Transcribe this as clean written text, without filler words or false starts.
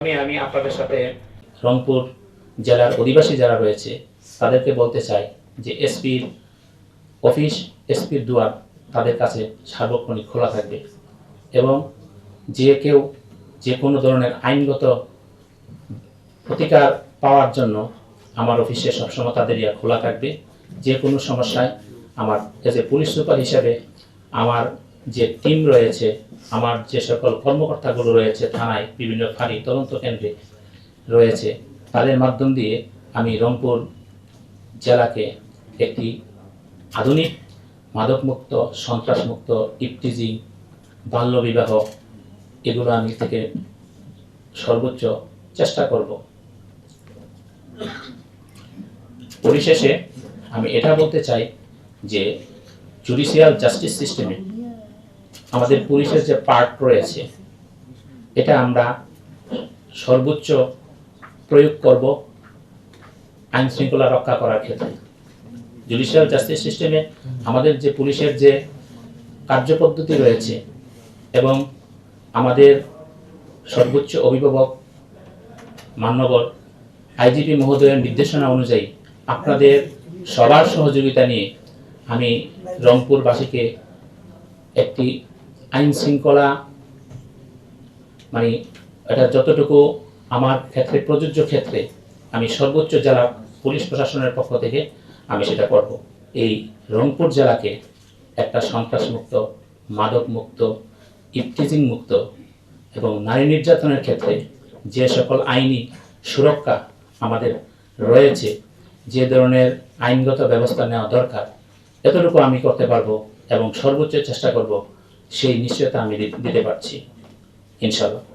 আমি আপনাদের সাথে রংপুর জেলার অধিবাসী যারা রয়েছে তাদেরকে বলতে চাই যে এসপির অফিস, এসপির দুয়ার তাদের কাছে সার্বক্ষণিক খোলা থাকবে এবং যে কেউ যে কোনো ধরনের আইনগত প্রতিকার পাওয়ার জন্য আমার অফিসে সবসময় তাদের খোলা থাকবে। যে কোনো সমস্যায় আমার এজ এ পুলিশ সুপার হিসেবে আমার যে টিম রয়েছে, আমার যে সকল কর্মকর্তাগুলো রয়েছে থানায়, বিভিন্ন ফাঁড়ি তদন্ত কেন্দ্রে রয়েছে, তাদের মাধ্যম দিয়ে আমি রংপুর জেলাকে একটি আধুনিক মাদকমুক্ত, সন্ত্রাসমুক্ত, ইফটিজিং, বাল্যবিবাহ এগুলো আমি থেকে সর্বোচ্চ চেষ্টা করব। পরিশেষে আমি এটা বলতে চাই যে জুডিশিয়াল জাস্টিস সিস্টেমে আমাদের পুলিশের যে পার্ট রয়েছে এটা আমরা সর্বোচ্চ প্রয়োগ করব আইন শৃঙ্খলা রক্ষা করার ক্ষেত্রে। জুডিশিয়াল জাস্টিস সিস্টেমে আমাদের যে পুলিশের যে কার্যপদ্ধতি রয়েছে এবং আমাদের সর্বোচ্চ অভিভাবক মান্যবর আইজিপি মহোদয়ের নির্দেশনা অনুযায়ী আপনাদের সবার সহযোগিতা নিয়ে আমি রংপুরবাসীকে একটি আইন শৃঙ্খলা এটা যতটুকু আমার ক্ষেত্রে প্রযোজ্য ক্ষেত্রে আমি সর্বোচ্চ জেলা পুলিশ প্রশাসনের পক্ষ থেকে আমি সেটা করব। এই রংপুর জেলাকে একটা সন্ত্রাসমুক্ত, মাদকমুক্ত, ইফটিজিং মুক্ত এবং নারী নির্যাতনের ক্ষেত্রে যে সকল আইনি সুরক্ষা আমাদের রয়েছে, যে ধরনের আইনগত ব্যবস্থা নেওয়া দরকার, এতটুকু আমি করতে পারবো এবং সর্বোচ্চ চেষ্টা করব সেই নিশ্চয়তা আমি দিতে পারছি ইনশাআল্লাহ।